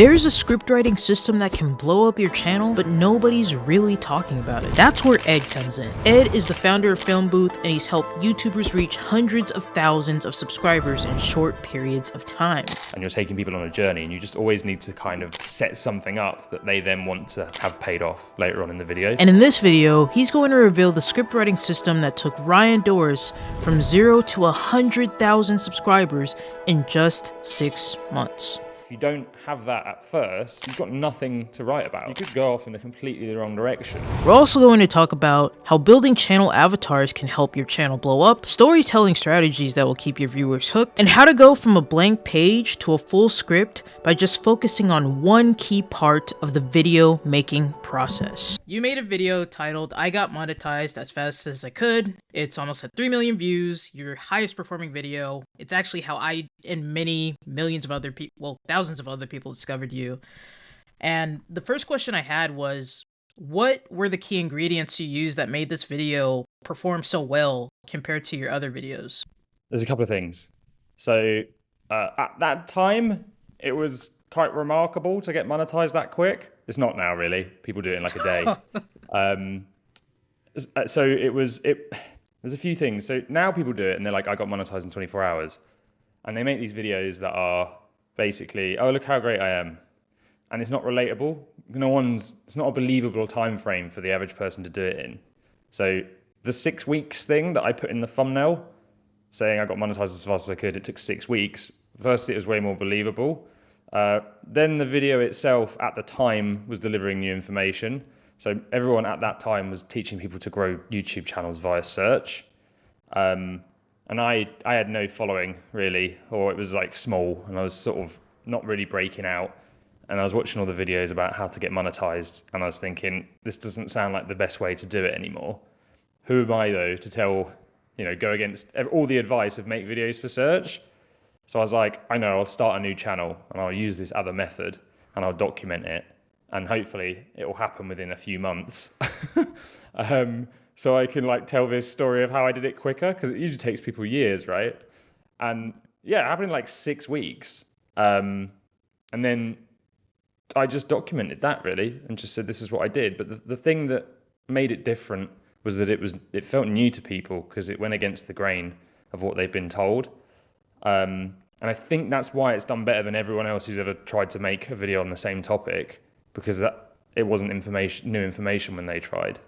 There's a script writing system that can blow up your channel, but nobody's really talking about it. That's where Ed comes in. Ed is the founder of Film Booth, and he's helped YouTubers reach hundreds of thousands of subscribers in short periods of time. And you're taking people on a journey, and you just always need to kind of set something up that they then want to have paid off later on in the video. And in this video, he's going to reveal the script writing system that took Ryan Doris from 0 to 100,000 subscribers in just 6 months. If you don't have that at first, you've got nothing to write about. You could go off in completely the wrong direction. We're also going to talk about how building channel avatars can help your channel blow up, storytelling strategies that will keep your viewers hooked, and how to go from a blank page to a full script by just focusing on one key part of the video making process. You made a video titled, "I got monetized as fast as I could." It's almost at 3 million views, your highest performing video. It's actually how I and many millions of other people, well, thousands of other people discovered you. And the first question I had was, what were the key ingredients you used that made this video perform so well compared to your other videos? There's a couple of things. So at that time, it was quite remarkable to get monetized that quick. It's not now, really. People do it in like a day. There's a few things. So now people do it and they're like, I got monetized in 24 hours. And they make these videos that are basically, oh, look how great I am. And it's not relatable. It's not a believable time frame for the average person to do it in. So the 6 weeks thing that I put in the thumbnail, saying I got monetized as fast as I could, it took 6 weeks. Firstly, it was way more believable. Then the video itself at the time was delivering new information. So everyone at that time was teaching people to grow YouTube channels via search. And I had no following really, or it was like small, and I was sort of not really breaking out. And I was watching all the videos about how to get monetized, and I was thinking, this doesn't sound like the best way to do it anymore. Who am I though to tell, go against all the advice of make videos for search? So I was like, I know, I'll start a new channel and I'll use this other method and I'll document it, and hopefully it will happen within a few months. So I can tell this story of how I did it quicker, because it usually takes people years, right? And yeah, it happened in like 6 weeks. And then I just documented that really and just said, this is what I did. But the thing that made it different was that it felt new to people because it went against the grain of what they've been told. And I think that's why it's done better than everyone else who's ever tried to make a video on the same topic, because it wasn't new information when they tried.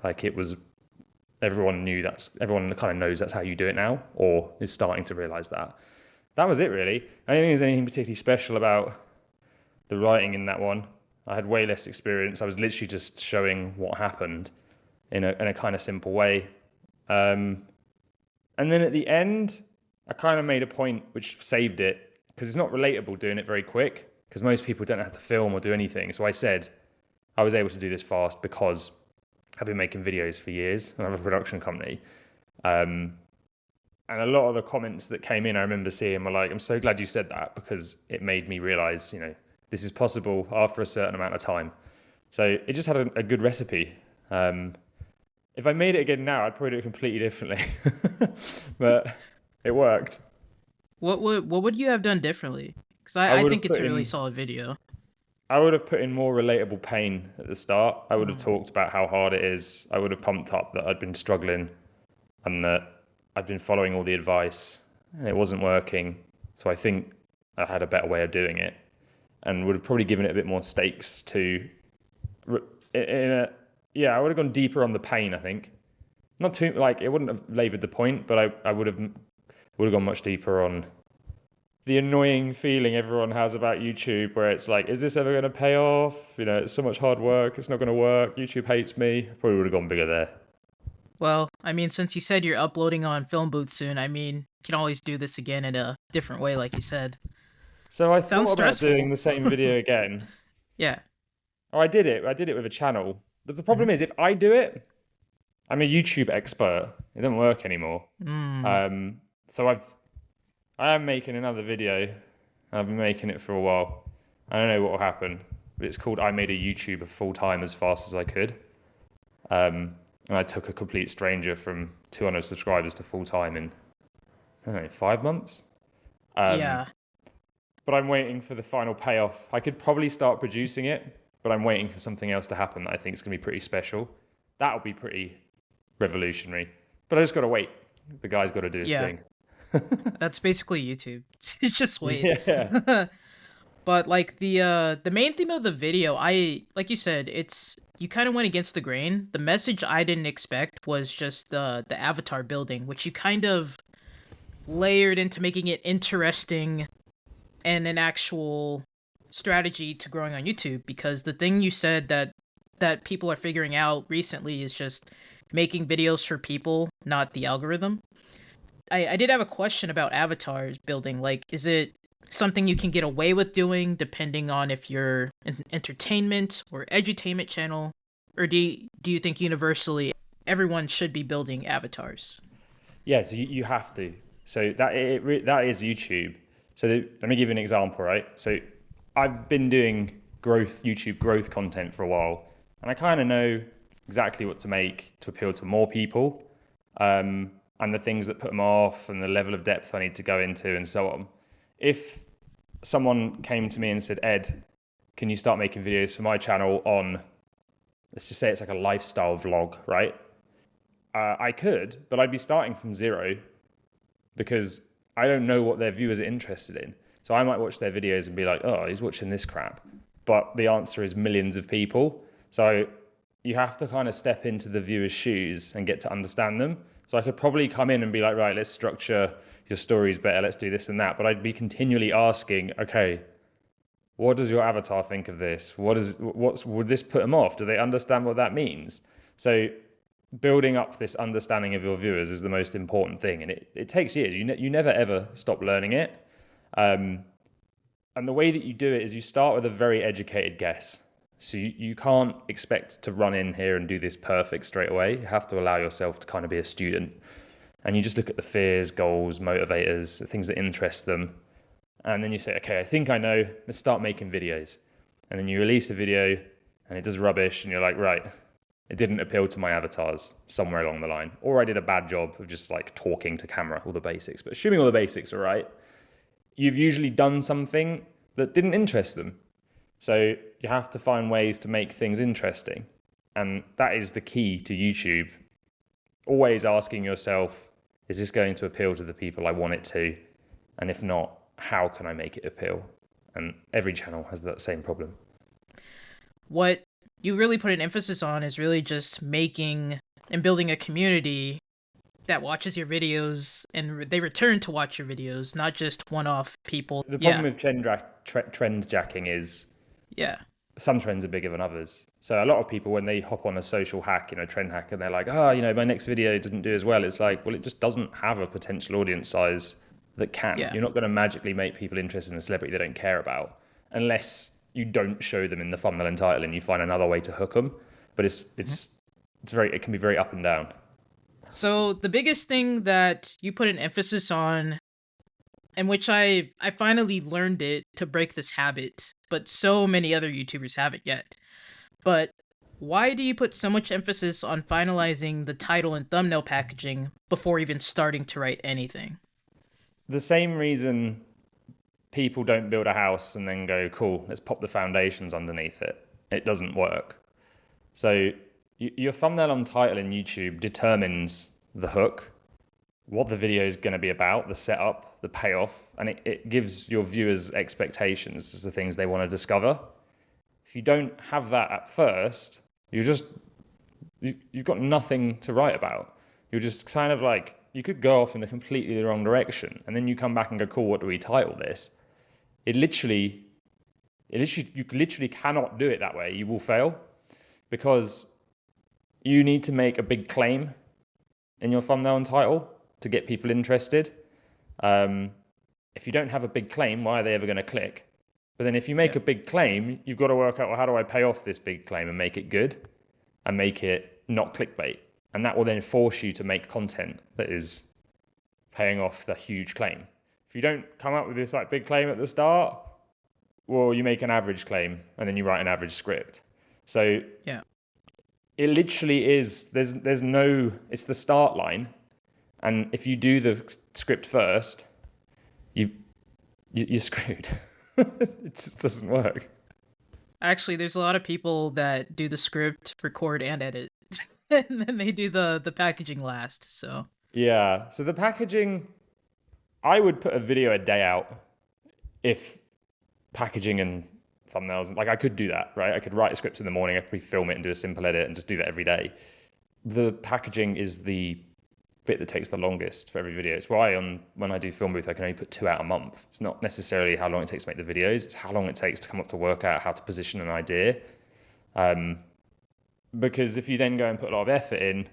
Everyone kind of knows that's how you do it now, or is starting to realize that. That was it really. I don't think there's anything particularly special about the writing in that one. I had way less experience. I was literally just showing what happened in a kind of simple way. And then at the end, I kind of made a point which saved it, because it's not relatable doing it very quick, because most people don't have to film or do anything. So I said I was able to do this fast because I've been making videos for years and I have a production company. And a lot of the comments that came in, I remember seeing, were like, I'm so glad you said that, because it made me realize, this is possible after a certain amount of time. So it just had a good recipe. If I made it again now, I'd probably do it completely differently, but it worked. What would you have done differently? Because I think it's a really solid video. I would have put in more relatable pain at the start. I would have talked about how hard it is. I would have pumped up that I'd been struggling and that I'd been following all the advice and it wasn't working. So I think I had a better way of doing it, and would have probably given it a bit more stakes to. I would have gone deeper on the pain. I think not too it wouldn't have laboured the point, but I would have gone much deeper on the annoying feeling everyone has about YouTube, where it's like, is this ever going to pay off? It's so much hard work. It's not going to work. YouTube hates me. Probably would have gone bigger there. Well, since you said you're uploading on Film Booth soon, you can always do this again in a different way, like you said. So I thought about doing the same video again. Yeah. Oh, I did it. I did it with a channel. The problem is, if I do it, I'm a YouTube expert. It doesn't work anymore. So I am making another video. I've been making it for a while. I don't know what will happen, but it's called I Made a YouTuber Full-Time as Fast as I Could. And I took a complete stranger from 200 subscribers to full-time in, 5 months. Yeah. but I'm waiting for the final payoff. I could probably start producing it, but I'm waiting for something else to happen that I think is going to be pretty special. That'll be pretty revolutionary. But I just got to wait. The guy's got to do his Yeah, thing. that's basically YouTube. Just wait. Yeah. But like the main theme of the video, I like you said, it's you kind of went against the grain. The message I didn't expect was just the avatar building, which you kind of layered into making it interesting and an actual strategy to growing on YouTube, because the thing you said that people are figuring out recently is just making videos for people, not the algorithm. I did have a question about avatars building. Like, is it something you can get away with doing depending on if you're an entertainment or edutainment channel? Or do you think universally everyone should be building avatars? Yeah, so you have to. So that is YouTube. So let me give you an example, right? So I've been doing YouTube growth content for a while, and I kind of know exactly what to make to appeal to more people, and the things that put them off, and the level of depth I need to go into, and so on. If someone came to me and said, Ed, can you start making videos for my channel on, let's just say it's like a lifestyle vlog, right? I could, but I'd be starting from zero because I don't know what their viewers are interested in. So I might watch their videos and be like, oh, he's watching this crap. But the answer is millions of people. So you have to kind of step into the viewer's shoes and get to understand them. So I could probably come in and be like, right, let's structure your stories better. Let's do this and that. But I'd be continually asking, okay, what does your avatar think of this? Would this put them off? Do they understand what that means? So building up this understanding of your viewers is the most important thing, and it takes years. You never ever stop learning it, and the way that you do it is you start with a very educated guess. So you can't expect to run in here and do this perfect straight away. You have to allow yourself to kind of be a student, and you just look at the fears, goals, motivators, the things that interest them, and then you say, okay, I think I know, let's start making videos. And then you release a video and it does rubbish, and you're like, right, it didn't appeal to my avatars somewhere along the line. Or I did a bad job of just like talking to camera, all the basics. But assuming all the basics are right, you've usually done something that didn't interest them. So you have to find ways to make things interesting. And that is the key to YouTube. Always asking yourself, is this going to appeal to the people I want it to? And if not, how can I make it appeal? And every channel has that same problem. What you really put an emphasis on is really just making and building a community that watches your videos and they return to watch your videos, not just one-off people. The problem with trend jacking is some trends are bigger than others. So a lot of people, when they hop on a social hack, trend hack, and they're like, my next video doesn't do as well. It's like, well, it just doesn't have a potential audience size that can. You're not going to magically make people interested in a celebrity they don't care about unless you don't show them in the thumbnail and title and you find another way to hook them. But it can be very up and down. So the biggest thing that you put an emphasis on, and which I finally learned it to break this habit, but so many other YouTubers haven't yet. But why do you put so much emphasis on finalizing the title and thumbnail packaging before even starting to write anything? The same reason people don't build a house and then go, cool, let's pop the foundations underneath it. It doesn't work. So your thumbnail and title in YouTube determines the hook, what the video is going to be about, the setup, the payoff, and it gives your viewers expectations as the things they want to discover. If you don't have that at first, you've got nothing to write about. You're just kind of like, you could go off in a completely the wrong direction, and then you come back and go, cool, what do we title this? You literally cannot do it that way. You will fail because you need to make a big claim in your thumbnail and title to get people interested. If you don't have a big claim, why are they ever going to click? But then if you make a big claim, you've got to work out, well, how do I pay off this big claim and make it good and make it not clickbait? And that will then force you to make content that is paying off the huge claim. If you don't come up with this like big claim at the start, well, you make an average claim and then you write an average script. So it literally is, it's the start line. And if you do the script first, you're screwed. It just doesn't work. Actually, there's a lot of people that do the script, record, and edit, and then they do the packaging last. So Yeah. So the packaging, I would put a video a day out if packaging and thumbnails, like I could do that, right? I could write a script in the morning, I could film it and do a simple edit and just do that every day. The packaging is the bit that takes the longest for every video. It's why when I do Film Booth, I can only put 2 out a month. It's not necessarily how long it takes to make the videos, it's how long it takes to come up to work out how to position an idea. Because if you then go and put a lot of effort in,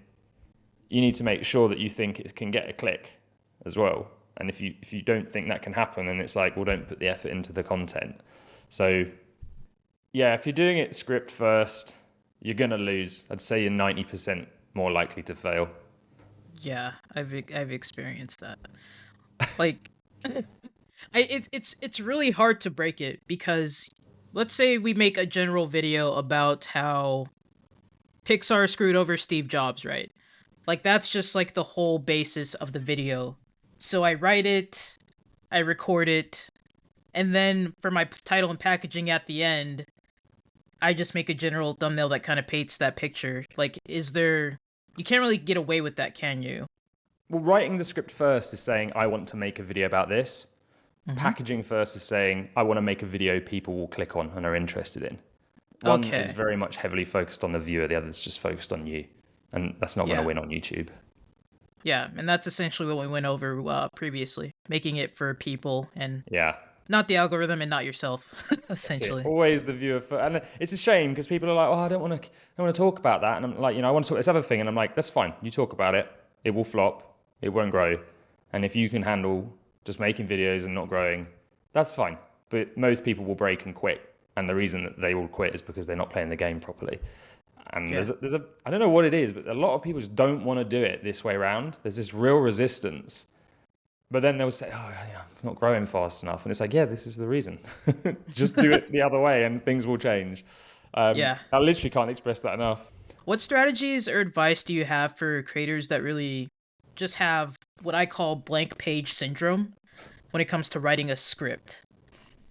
you need to make sure that you think it can get a click as well. And if you don't think that can happen, then it's like, well, don't put the effort into the content. So yeah, if you're doing it script first, you're gonna lose. I'd say you're 90% more likely to fail. yeah, I've experienced that. Like, it's really hard to break it because let's say we make a general video about how Pixar screwed over Steve Jobs, right? Like that's just like the whole basis of the video. So I write it, I record it, and then for my title and packaging at the end, I just make a general thumbnail that kind of paints that picture. Like, is there? You can't really get away with that, can you? Well, writing the script first is saying, I want to make a video about this. Mm-hmm. Packaging first is saying, I want to make a video people will click on and are interested in. One is very much heavily focused on the viewer, the other is just focused on you. And that's not going to win on YouTube. Yeah, and that's essentially what we went over previously, making it for people and not the algorithm and not yourself, essentially. Always the viewer. And it's a shame because people are like, oh, I don't want to talk about that. And I'm like, I want to talk this other thing. And I'm like, that's fine. You talk about it. It will flop. It won't grow. And if you can handle just making videos and not growing, that's fine. But most people will break and quit. And the reason that they will quit is because they're not playing the game properly. And there's a I don't know what it is, but a lot of people just don't want to do it this way around. There's this real resistance. But then they'll say, oh, yeah, I'm not growing fast enough. And it's like, yeah, this is the reason. Just do it the other way and things will change. I literally can't express that enough. What strategies or advice do you have for creators that really just have what I call blank page syndrome when it comes to writing a script?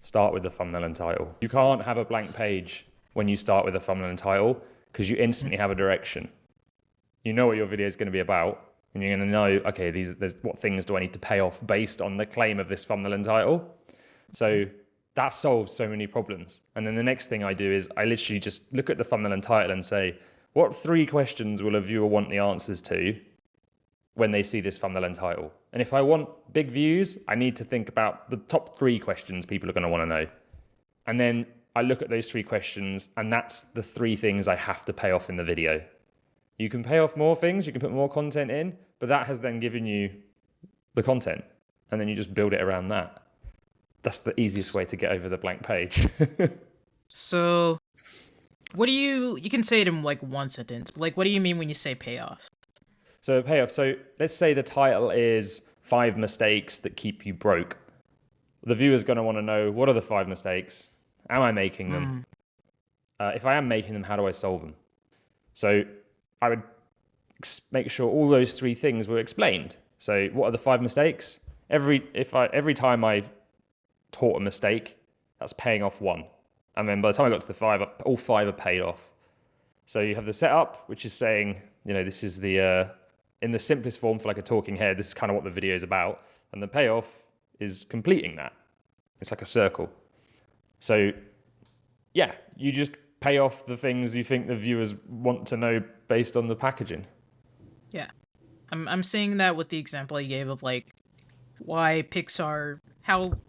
Start with the thumbnail and title. You can't have a blank page when you start with a thumbnail and title because you instantly have a direction. You know what your video is going to be about. And you're going to know, okay, there's what things do I need to pay off based on the claim of this thumbnail and title. So that solves so many problems. And then the next thing I do is I literally just look at the thumbnail and title and say, what 3 questions will a viewer want the answers to when they see this thumbnail and title? And if I want big views, I need to think about the top 3 questions people are going to want to know. And then I look at those 3 questions, and that's the 3 things I have to pay off in the video. You can pay off more things, you can put more content in, but that has then given you the content, and then you just build it around that. That's the easiest way to get over the blank page. So, what do you can say it in like one sentence, but like what do you mean when you say payoff? So payoff, so let's say the title is 5 mistakes that keep you broke. The viewer's going to want to know, what are the 5 mistakes? Am I making them? If I am making them, how do I solve them? So I would make sure all those 3 things were explained. So what are the 5 mistakes? Every time I taught a mistake, that's paying off 1. And then by the time I got to the 5, all 5 are paid off. So you have the setup, which is saying, this is the, in the simplest form for like a talking head, this is kind of what the video is about. And the payoff is completing that. It's like a circle. So yeah, you just pay off the things you think the viewers want to know based on the packaging. Yeah. I'm saying that with the example I gave of like how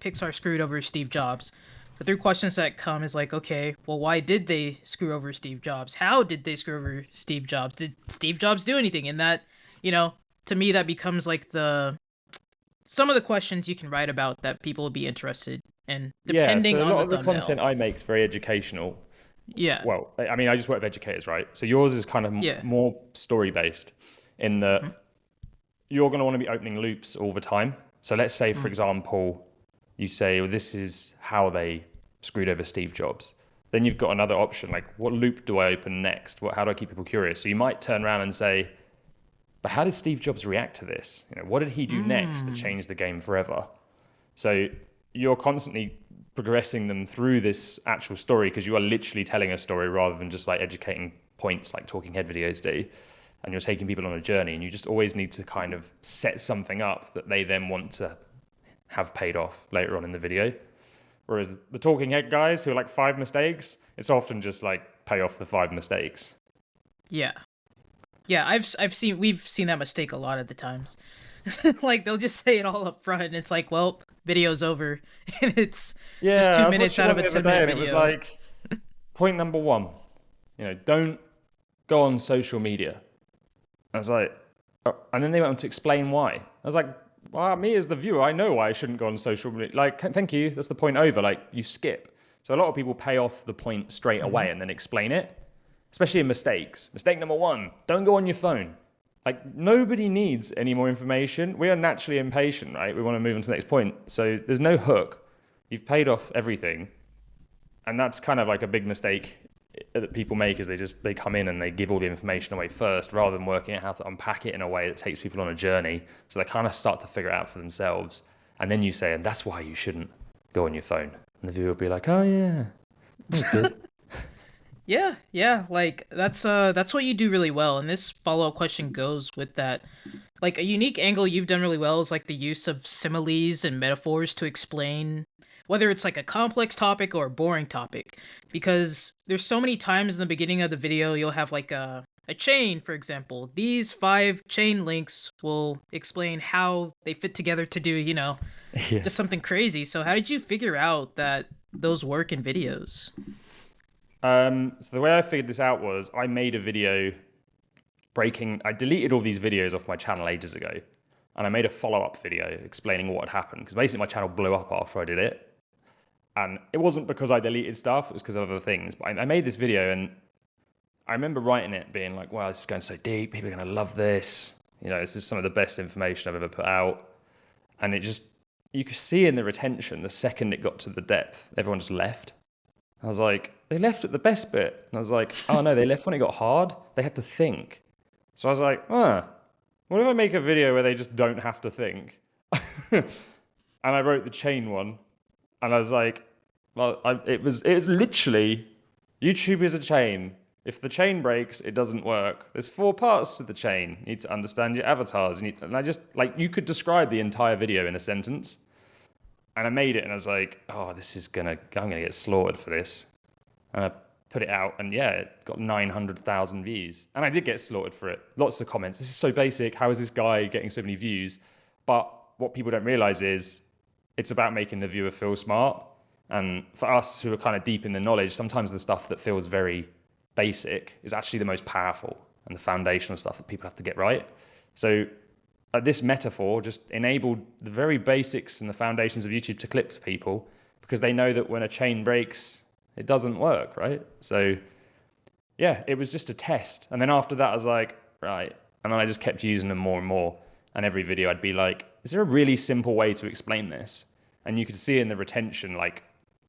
Pixar screwed over Steve Jobs. The 3 questions that come is like, okay, well, why did they screw over Steve Jobs? How did they screw over Steve Jobs? Did Steve Jobs do anything? And that, to me, that becomes like some of the questions you can write about that people will be interested in, depending on the thumbnail. A lot of the content I make is very educational. Yeah. Well, I mean, I just work with educators, right? So yours is kind of more story-based in that you're going to want to be opening loops all the time. So let's say, for example, you say, well, this is how they screwed over Steve Jobs. Then you've got another option, like what loop do I open next? How do I keep people curious? So you might turn around and say, but how did Steve Jobs react to this? What did he do next that changed the game forever? So you're constantly progressing them through this actual story, because you are literally telling a story rather than just like educating points like talking head videos do. And you're taking people on a journey, and you just always need to kind of set something up that they then want to have paid off later on in the video. Whereas the talking head guys who are like 5 mistakes, it's often just like pay off the 5 mistakes. Yeah. Yeah, we've seen that mistake a lot of the times. Like they'll just say it all up front, and it's like, well, video's over, and it's just 2 minutes out of a 10-minute video. It was like, point number 1, don't go on social media. I was like, oh. And then they went on to explain why. I was like, well, me as the viewer, I know why I shouldn't go on social media. Like, thank you, that's the point over. Like, you skip. So a lot of people pay off the point straight away and then explain it, especially in mistakes. Mistake number 1, don't go on your phone. Like, nobody needs any more information. We are naturally impatient, right? We want to move on to the next point. So there's no hook. You've paid off everything. And that's kind of like a big mistake that people make, is they come in and they give all the information away first rather than working out how to unpack it in a way that takes people on a journey. So they kind of start to figure it out for themselves. And then you say, and that's why you shouldn't go on your phone. And the viewer will be like, oh yeah, that's good. Yeah, like that's what you do really well. And this follow-up question goes with that. Like, a unique angle you've done really well is like the use of similes and metaphors to explain whether it's like a complex topic or a boring topic, because there's so many times in the beginning of the video you'll have like a chain, for example. These 5 chain links will explain how they fit together to do, just something crazy. So how did you figure out that those work in videos? So the way I figured this out was I made a video I deleted all these videos off my channel ages ago, and I made a follow-up video explaining what had happened, because basically my channel blew up after I did it. And it wasn't because I deleted stuff, it was because of other things. But I made this video, and I remember writing it being like, wow, this is going so deep, people are going to love this. This is some of the best information I've ever put out. And you could see in the retention, the second it got to the depth, everyone just left. I was like, they left at the best bit. And I was like, oh no, they left when it got hard. They had to think. So I was like, what if I make a video where they just don't have to think? And I wrote the chain one. And I was like, well, it was literally, YouTube is a chain. If the chain breaks, it doesn't work. There's 4 parts to the chain. You need to understand your avatars. And I just, like, you could describe the entire video in a sentence. And I made it, and I was like, oh, I'm gonna get slaughtered for this. And I put it out, and yeah, it got 900,000 views. And I did get slaughtered for it. Lots of comments. This is so basic. How is this guy getting so many views? But what people don't realize is, it's about making the viewer feel smart. And for us who are kind of deep in the knowledge, sometimes the stuff that feels very basic is actually the most powerful and the foundational stuff that people have to get right. So this metaphor just enabled the very basics and the foundations of YouTube to clip to people, because they know that when a chain breaks, it doesn't work, right? So yeah, it was just a test. And then after that, I was like, right. And then I just kept using them more and more. And every video I'd be like, is there a really simple way to explain this? And you could see in the retention, like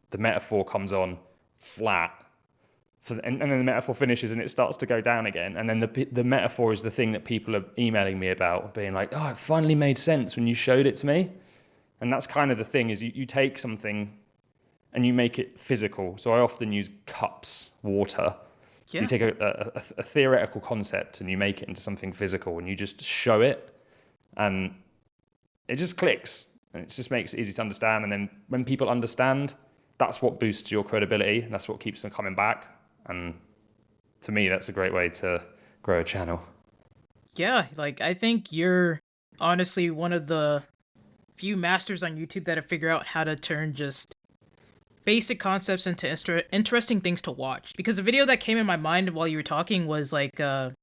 the metaphor comes on flat, and then the metaphor finishes and it starts to go down again. And then the metaphor is the thing that people are emailing me about, being like, oh, it finally made sense when you showed it to me. And that's kind of the thing, is you take something and you make it physical. So I often use cups, water. So you take a theoretical concept and you make it into something physical, and you just show it, and it just clicks, and it just makes it easy to understand. And then when people understand, that's what boosts your credibility, and that's what keeps them coming back. And to me, that's a great way to grow a channel. Yeah, like I think you're honestly one of the few masters on YouTube that have figured out how to turn just basic concepts into interesting things to watch. Because the video that came in my mind while you were talking was like, it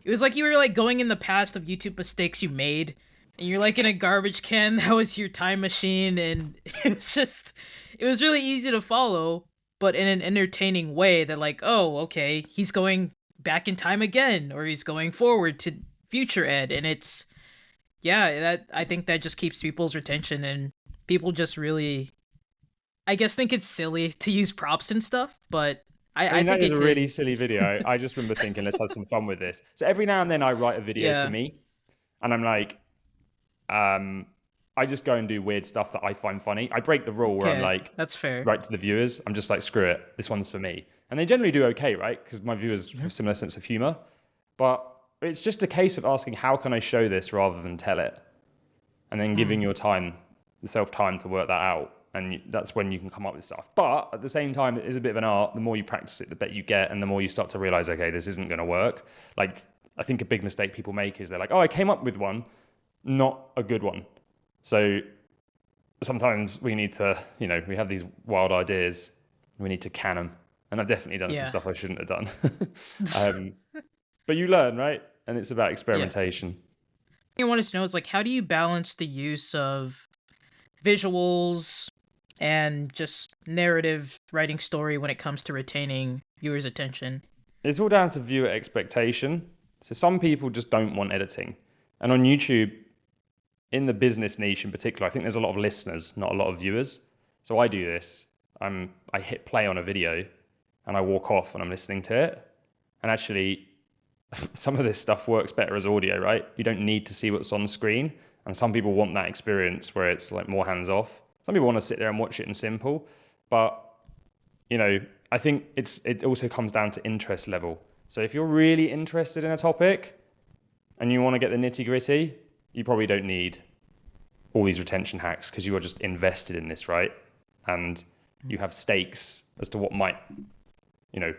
was like you were like going in the past of YouTube mistakes you made, and you're like in a garbage can. That was your time machine, and it was really easy to follow, but in an entertaining way that like, oh, okay, he's going back in time again, or he's going forward to future Ed. And it's, yeah, I think that just keeps people's retention, and people just really, I guess, think it's silly to use props and stuff, but I think that is a really silly video. I just remember thinking, let's have some fun with this. So every now and then I write a video to me, and I'm like, I I just go and do weird stuff that I find funny. I break the rule where I'm Okay, like, that's fair. right to the viewers, I'm just like, screw it, this one's for me. And they generally do okay, right? Because my viewers have similar sense of humor. But it's just a case of asking, how can I show this rather than tell it? And then giving yourself time to work that out. And that's when you can come up with stuff. But at the same time, it is a bit of an art. The more you practice it, the better you get. And the more you start to realize, okay, this isn't going to work. Like, I think a big mistake people make is they're like, oh, I came up with one, not a good one. So sometimes we need to, we have these wild ideas. We need to can them. And I've definitely done some stuff I shouldn't have done. But you learn, right? And it's about experimentation. I wanted to know is like, how do you balance the use of visuals and just narrative writing story when it comes to retaining viewers' attention? It's all down to viewer expectation. So some people just don't want editing. And on YouTube, in the business niche in particular, I think there's a lot of listeners, not a lot of viewers. So I do this. I hit play on a video and I walk off and I'm listening to it. And actually, some of this stuff works better as audio, right? You don't need to see what's on the screen. And some people want that experience where it's like more hands off. Some people want to sit there and watch it in simple. But, I think it also comes down to interest level. So if you're really interested in a topic and you want to get the nitty gritty, you probably don't need all these retention hacks because you are just invested in this, right? And you have stakes as to what might,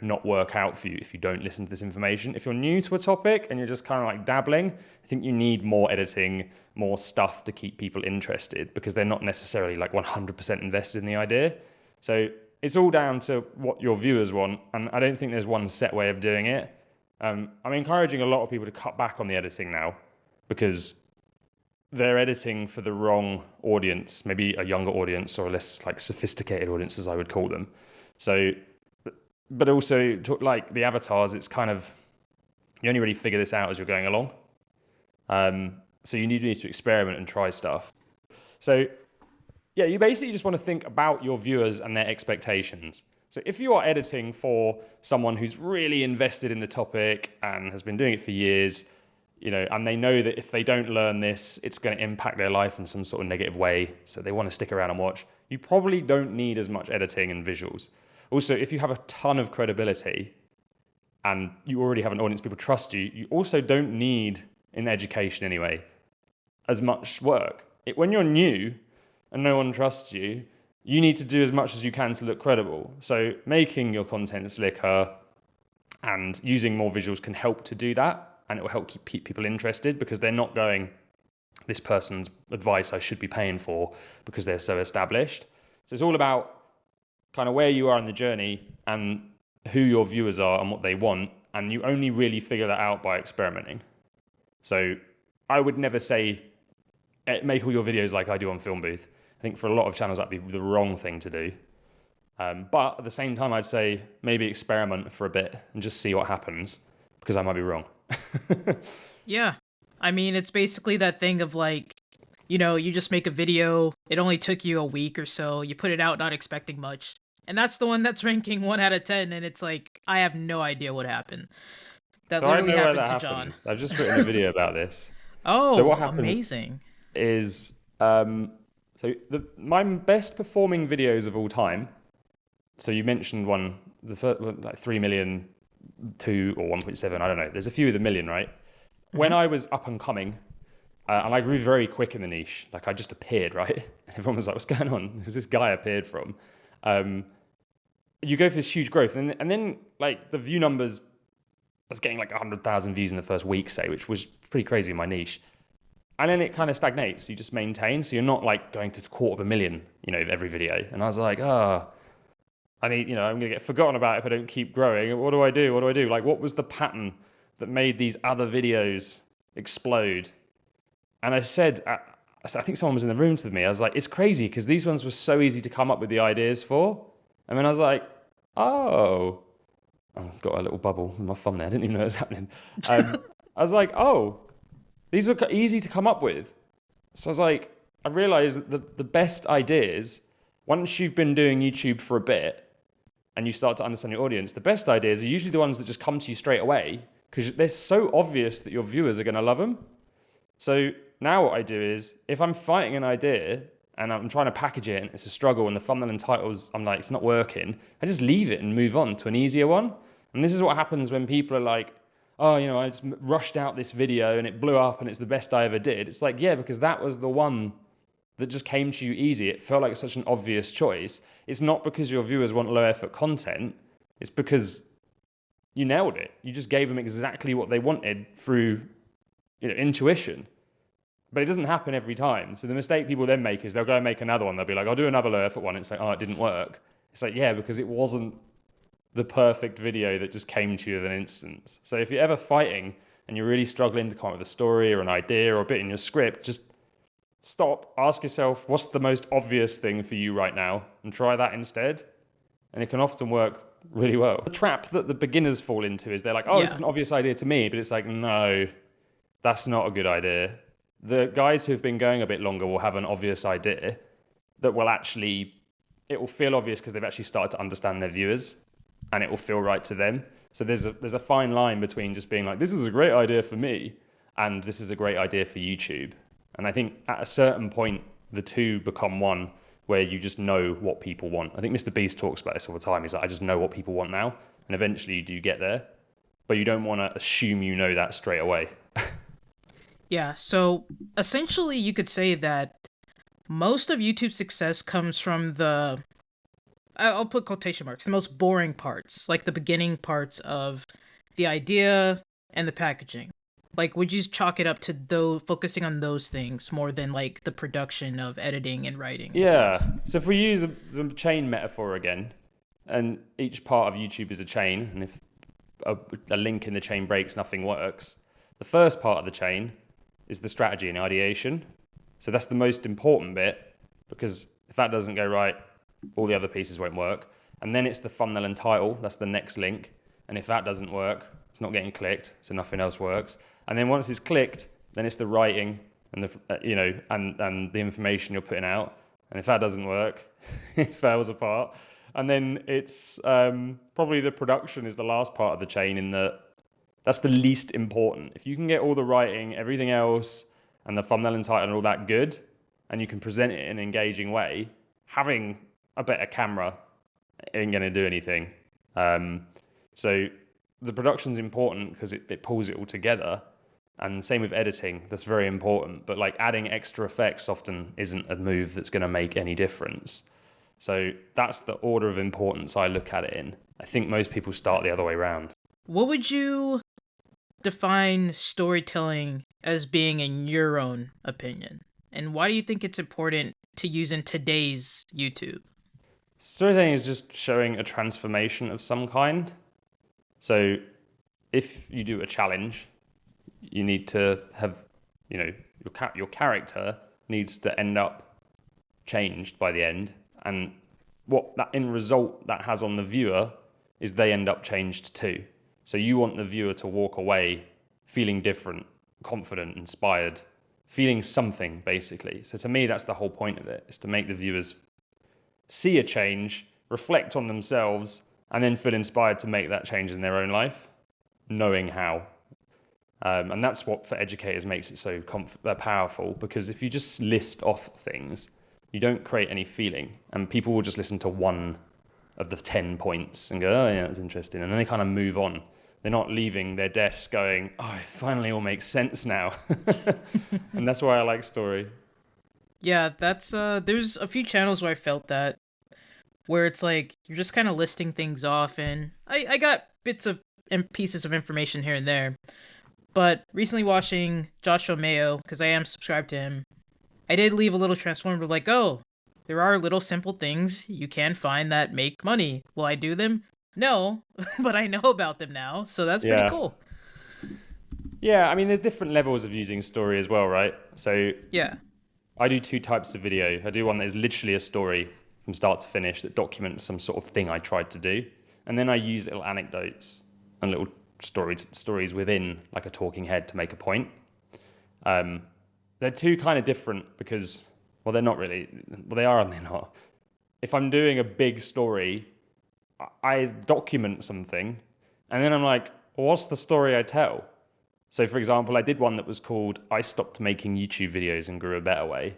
not work out for you if you don't listen to this information. If you're new to a topic and you're just kind of like dabbling, I think you need more editing, more stuff to keep people interested because they're not necessarily like 100% invested in the idea. So it's all down to what your viewers want. And I don't think there's one set way of doing it. I'm encouraging a lot of people to cut back on the editing now because they're editing for the wrong audience, maybe a younger audience or a less like sophisticated audience, as I would call them. So, but also like the avatars, it's kind of, you only really figure this out as you're going along. So you need to experiment and try stuff. So yeah, you basically just want to think about your viewers and their expectations. So if you are editing for someone who's really invested in the topic and has been doing it for years, and they know that if they don't learn this, it's going to impact their life in some sort of negative way, so they want to stick around and watch, you probably don't need as much editing and visuals. Also, if you have a ton of credibility and you already have an audience, people trust you, you also don't need, in education anyway, as much work. When you're new and no one trusts you, you need to do as much as you can to look credible. So making your content slicker and using more visuals can help to do that. And it will help keep people interested because they're not going, this person's advice I should be paying for because they're so established. So it's all about kind of where you are in the journey and who your viewers are and what they want. And you only really figure that out by experimenting. So I would never say, make all your videos like I do on Film Booth. I think for a lot of channels, that'd be the wrong thing to do. But at the same time, I'd say maybe experiment for a bit and just see what happens because I might be wrong. Yeah. I mean, it's basically that thing of like, you just make a video, it only took you a week or so, you put it out not expecting much. And that's the one that's ranking 1 out of 10, and it's like, I have no idea what happened. That So literally I know happened where to that John. happens. I've just written a video about this. Oh, so what happens amazing. is, my best performing videos of all time, so you mentioned one, the first, like 3 million, 2 or 1.7, I don't know. There's a few with a million, right? Mm-hmm. When I was up and coming, and I grew very quick in the niche, like I just appeared, right? And everyone was like, what's going on? Because this guy appeared from. You go for this huge growth. And then like the view numbers, I was getting like 100,000 views in the first week, say, which was pretty crazy in my niche. And then it kind of stagnates. You just maintain. So you're not like going to 250,000, every video. And I was like, I need, I'm going to get forgotten about if I don't keep growing. What do I do? What do I do? Like, what was the pattern that made these other videos explode? And I said, I think someone was in the rooms with me. I was like, it's crazy because these ones were so easy to come up with the ideas for. And then I was like, oh, I've got a little bubble in my thumb there. I didn't even know it was happening. I was like, oh, these were easy to come up with. So I was like, I realized that the best ideas, once you've been doing YouTube for a bit and you start to understand your audience, the best ideas are usually the ones that just come to you straight away because they're so obvious that your viewers are going to love them. So now what I do is, if I'm fighting an idea and I'm trying to package it and it's a struggle and the thumbnail and titles, I'm like, it's not working, I just leave it and move on to an easier one. And this is what happens when people are like, oh, I just rushed out this video and it blew up and it's the best I ever did. It's like, yeah, because that was the one that just came to you easy. It felt like such an obvious choice. It's not because your viewers want low effort content. It's because you nailed it. You just gave them exactly what they wanted through intuition. But it doesn't happen every time. So the mistake people then make is they'll go and make another one. They'll be like, I'll do another low effort one. It's like, oh, it didn't work. It's like, yeah, because it wasn't the perfect video that just came to you in an instant. So if you're ever fighting and you're really struggling to come up with a story or an idea or a bit in your script, just stop, ask yourself, what's the most obvious thing for you right now? And try that instead. And it can often work really well. The trap that the beginners fall into is they're like, oh, This is an obvious idea to me. But it's like, no, that's not a good idea. The guys who've been going a bit longer will have an obvious idea that will actually, it will feel obvious because they've actually started to understand their viewers and it will feel right to them. So there's a fine line between just being like, this is a great idea for me and this is a great idea for YouTube. And I think at a certain point, the two become one where you just know what people want. I think Mr. Beast talks about this all the time. He's like, I just know what people want now. And eventually you do get there, but you don't want to assume you know that straight away. Yeah, so essentially you could say that most of YouTube's success comes from I'll put quotation marks, the most boring parts, like the beginning parts of the idea and the packaging. Like, would you chalk it up to focusing on those things more than like the production of editing and writing? And stuff? So if we use the chain metaphor again, and each part of YouTube is a chain, and if a link in the chain breaks, nothing works. The first part of the chain is the strategy and ideation. So that's the most important bit, because if that doesn't go right, all the other pieces won't work. And then it's the thumbnail and title. That's the next link. And if that doesn't work, it's not getting clicked, so nothing else works. And then once it's clicked, then it's the writing and the and the information you're putting out. And if that doesn't work, it falls apart. And then it's probably the production is the last part of the chain that's the least important. If you can get all the writing, everything else, and the thumbnail and title and all that good, and you can present it in an engaging way, having a better camera ain't going to do anything. So the production's important because it pulls it all together. And same with editing, that's very important. But like adding extra effects often isn't a move that's going to make any difference. So that's the order of importance I look at it in. I think most people start the other way around. What would you define storytelling as being in your own opinion? And why do you think it's important to use in today's YouTube? Storytelling is just showing a transformation of some kind. So if you do a challenge, you need to have, your character needs to end up changed by the end. And what that end result that has on the viewer is they end up changed too. So you want the viewer to walk away feeling different, confident, inspired, feeling something basically. So to me, that's the whole point of it, is to make the viewers see a change, reflect on themselves, and then feel inspired to make that change in their own life, knowing how. And that's what for educators makes it so powerful, because if you just list off things, you don't create any feeling, and people will just listen to one of the 10 points and go, oh yeah, that's interesting. And then they kind of move on. They're not leaving their desk going, oh, it finally all makes sense now. And that's why I like story. Yeah, that's there's a few channels where I felt that, where it's like you're just kind of listing things off, and I got bits of and pieces of information here and there. But recently watching Joshua Mayo, because I am subscribed to him, I did leave a little transformative like, oh, there are little simple things you can find that make money. Will I do them? No, but I know about them now, so that's pretty cool. Yeah, I mean, there's different levels of using story as well, right? So yeah, I do two types of video. I do one that is literally a story from start to finish that documents some sort of thing I tried to do. And then I use little anecdotes and little stories within like a talking head to make a point. They're two kind of different because, well, they're not really, well, they are and they're not. If I'm doing a big story, I document something and then I'm like, well, what's the story I tell? So, for example, I did one that was called I Stopped Making YouTube Videos and Grew a Better Way.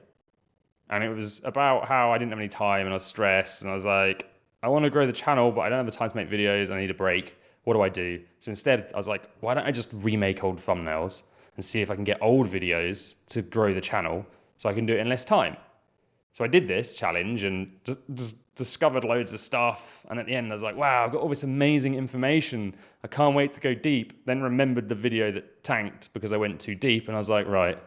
And it was about how I didn't have any time and I was stressed. And I was like, I want to grow the channel, but I don't have the time to make videos. I need a break. What do I do? So instead, I was like, why don't I just remake old thumbnails and see if I can get old videos to grow the channel so I can do it in less time? So I did this challenge and just discovered loads of stuff. And at the end, I was like, wow, I've got all this amazing information. I can't wait to go deep. Then remembered the video that tanked because I went too deep. And I was like, right,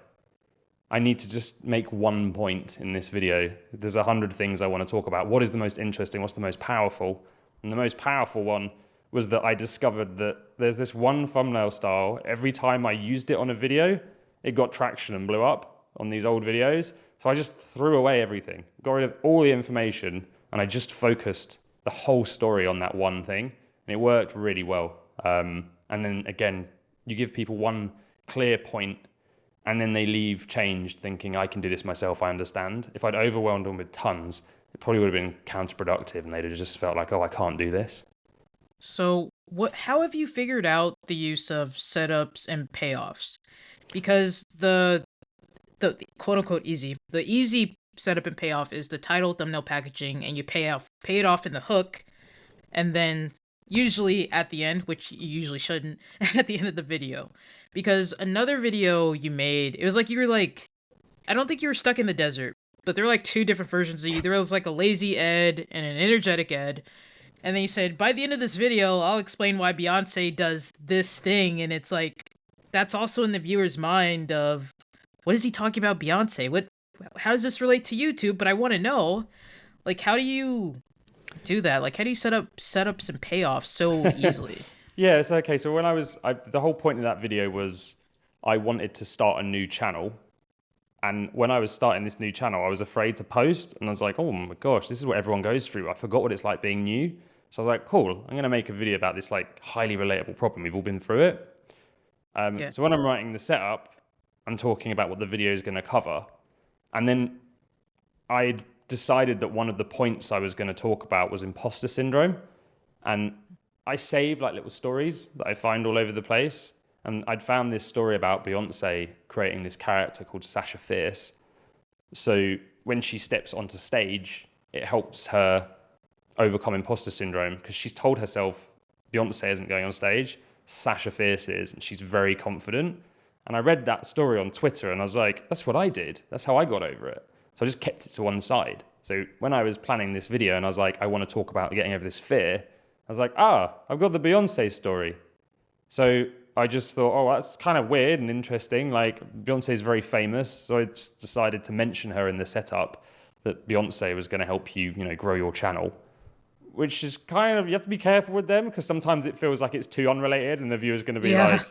I need to just make one point in this video. There's 100 things I want to talk about. What is the most interesting? What's the most powerful? And the most powerful one was that I discovered that there's this one thumbnail style. Every time I used it on a video, it got traction and blew up on these old videos. So I just threw away everything, got rid of all the information, and I just focused the whole story on that one thing. And it worked really well. And then again, you give people one clear point and then they leave changed thinking, I can do this myself, I understand. If I'd overwhelmed them with tons, it probably would have been counterproductive and they'd have just felt like, oh, I can't do this. So, how have you figured out the use of setups and payoffs? Because the quote unquote the easy setup and payoff is the title, thumbnail, packaging, and you pay it off in the hook, and then usually at the end, which you usually shouldn't, at the end of the video. Because another video you made, it was like you were like, I don't think you were stuck in the desert, but there were like two different versions of you. There was like a lazy Ed and an energetic Ed. And then you said, by the end of this video, I'll explain why Beyonce does this thing. And it's like, that's also in the viewer's mind of, what is he talking about Beyonce? How does this relate to YouTube? But I want to know, like, how do you do that? Like, how do you set up setups and payoffs so easily? Yeah, it's okay. So when the whole point of that video was I wanted to start a new channel. And when I was starting this new channel, I was afraid to post. And I was like, oh my gosh, this is what everyone goes through. I forgot what it's like being new. So I was like, cool, I'm going to make a video about this like highly relatable problem. We've all been through it. Yeah. So when I'm writing the setup, I'm talking about what the video is going to cover. And then I'd decided that one of the points I was going to talk about was imposter syndrome. And I save like little stories that I find all over the place. And I'd found this story about Beyonce creating this character called Sasha Fierce. So when she steps onto stage, it helps her overcome imposter syndrome because she's told herself Beyonce isn't going on stage, Sasha Fierce is, and she's very confident. And I read that story on Twitter and I was like, that's what I did. That's how I got over it. So I just kept it to one side. So when I was planning this video and I was like, I want to talk about getting over this fear, I was like, I've got the Beyonce story. So I just thought, oh, that's kind of weird and interesting. Like, Beyonce is very famous. So I just decided to mention her in the setup that Beyonce was going to help you, grow your channel. Which is kind of, you have to be careful with them because sometimes it feels like it's too unrelated and the viewer's going to be like,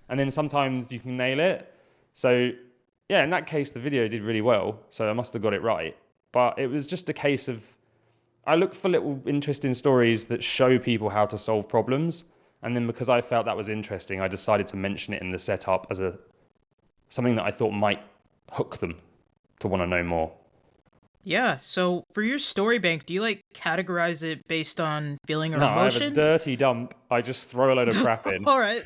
and then sometimes you can nail it. So yeah, in that case, the video did really well. So I must have got it right. But it was just a case of, I look for little interesting stories that show people how to solve problems. And then because I felt that was interesting, I decided to mention it in the setup as something that I thought might hook them to want to know more. Yeah, so for your story bank, do you like categorize it based on feeling or No, I have emotion? a dirty dump. I just throw a load of crap in. All right.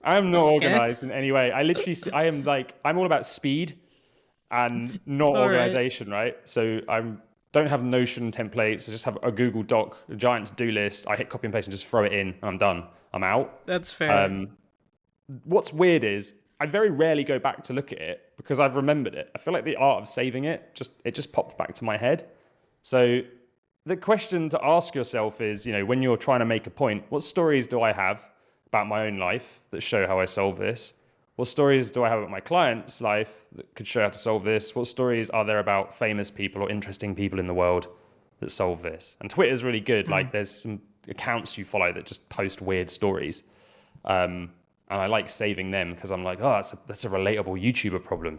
I'm not organized in any way. I'm all about speed and not All right. organization, right? So I don't have Notion templates. I just have a Google Doc, a giant to-do list. I hit copy and paste and just throw it in and I'm done. I'm out. That's fair. What's weird is I very rarely go back to look at it because I've remembered it. I feel like the art of saving it just popped back to my head. So the question to ask yourself is, when you're trying to make a point, what stories do I have about my own life that show how I solve this? What stories do I have about my client's life that could show how to solve this? What stories are there about famous people or interesting people in the world that solve this? And Twitter's really good. Like there's some accounts you follow that just post weird stories. And I like saving them because I'm like, oh, that's a relatable YouTuber problem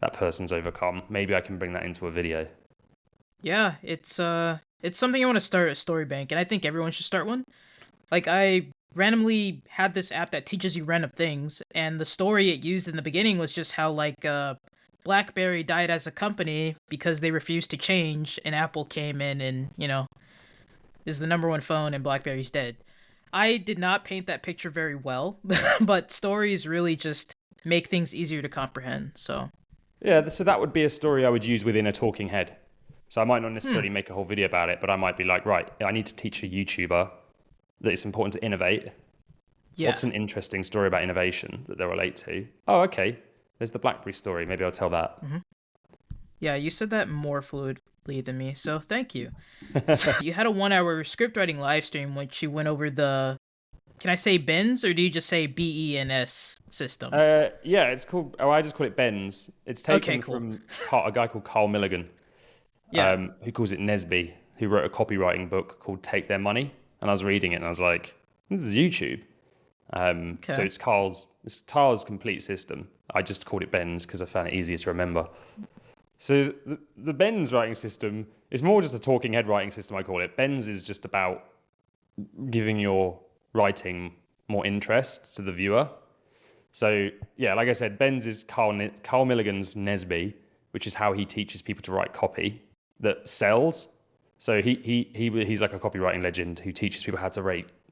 that person's overcome. Maybe I can bring that into a video. Yeah, it's something I want to start a story bank, and I think everyone should start one. Like, I randomly had this app that teaches you random things, and the story it used in the beginning was just how, like, BlackBerry died as a company because they refused to change, and Apple came in and, is the number one phone, and BlackBerry's dead. I did not paint that picture very well, but stories really just make things easier to comprehend. So, Yeah, so that would be a story I would use within a talking head. So I might not hmm, necessarily make a whole video about it, but I might be like, right, I need to teach a YouTuber that it's important to innovate. yeah. What's an interesting story about innovation that they'll relate to? Oh, okay. There's the BlackBerry story. Maybe I'll tell that. Hmm. Yeah, you said that more fluidly than me, so thank you. So you had a 1 hour script writing live stream which you went over the, can I say bends or do you just say BENS system? Yeah, it's called. Oh, I just call it Ben's. It's Okay, taken cool. from a guy called Carl Milligan, Yeah. who calls it Nesby, who wrote a copywriting book called Take Their Money. And I was reading it, and I was like, this is YouTube. So Okay. it's Carl's complete system. I just called it Ben's because I found it easier to remember. So the Ben's writing system is more just a talking head writing system, I call it. Ben's is just about giving your writing more interest to the viewer. So yeah, like I said, Ben's is Carl Milligan's Nesby, which is how he teaches people to write copy that sells. So he's like a copywriting legend who teaches people how to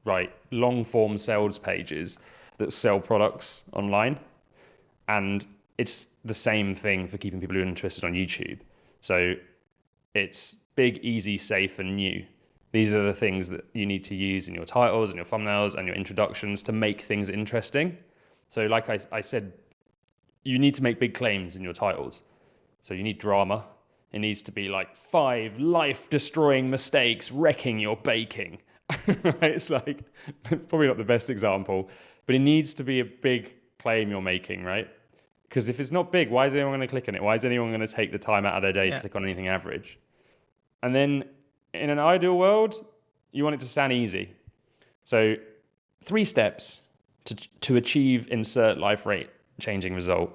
write long form sales pages that sell products online. And it's the same thing for keeping people interested on YouTube. So it's big, easy, safe, and new. These are the things that you need to use in your titles and your thumbnails and your introductions to make things interesting. So like I said, you need to make big claims in your titles. So you need drama. It needs to be like 5 life-destroying mistakes wrecking your baking. Right? It's like probably not the best example, but it needs to be a big claim you're making, right? Because if it's not big, why is anyone going to click on it? Why is anyone going to take the time out of their day to Yeah. click on anything average? And then in an ideal world, you want it to sound easy. So 3 steps to achieve insert life rate changing result.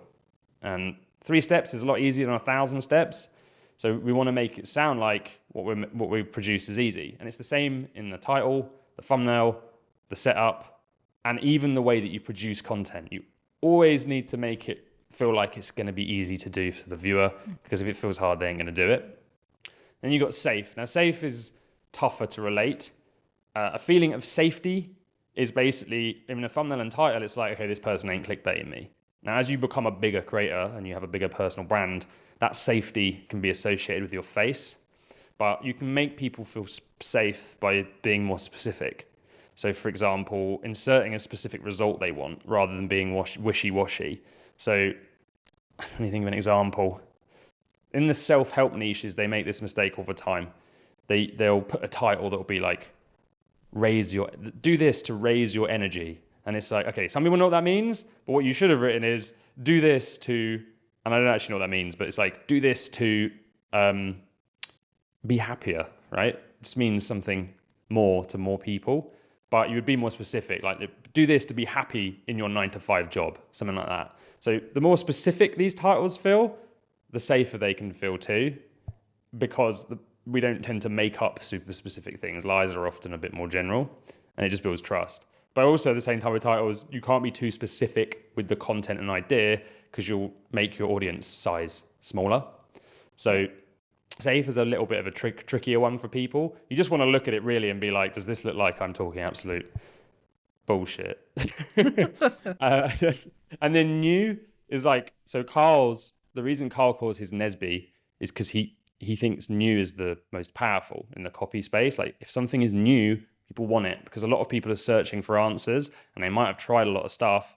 And 3 steps is a lot easier than 1,000 steps. So we want to make it sound like what we produce is easy. And it's the same in the title, the thumbnail, the setup, and even the way that you produce content. You always need to make it feel like it's going to be easy to do for the viewer, because if it feels hard, they ain't going to do it. Then you got safe. Now, safe is tougher to relate. A feeling of safety is basically, in a thumbnail and title, it's like, okay, this person ain't clickbaiting me. Now, as you become a bigger creator and you have a bigger personal brand, that safety can be associated with your face, but you can make people feel safe by being more specific. So, for example, inserting a specific result they want rather than being wishy-washy. So, let me think of an example. In the self-help niches, they make this mistake all the time. They'll put a title that will be like, do this to raise your energy. And it's like, okay, some people know what that means, but what you should have written is, do this to, and I don't actually know what that means, but it's like, do this to be happier, right? This means something more to more people, but you would be more specific, like do this to be happy in your 9-to-5 job, something like that. So the more specific these titles feel, the safer they can feel too, because we don't tend to make up super specific things. Lies are often a bit more general, and it just builds trust. But also at the same time with titles, you can't be too specific with the content and idea, because you'll make your audience size smaller. So safe is a little bit of a trickier one for people. You just want to look at it really and be like, does this look like I'm talking absolute bullshit? And then new is like, so the reason Carl calls his Nesby is because he thinks new is the most powerful in the copy space. Like if something is new, people want it, because a lot of people are searching for answers and they might have tried a lot of stuff.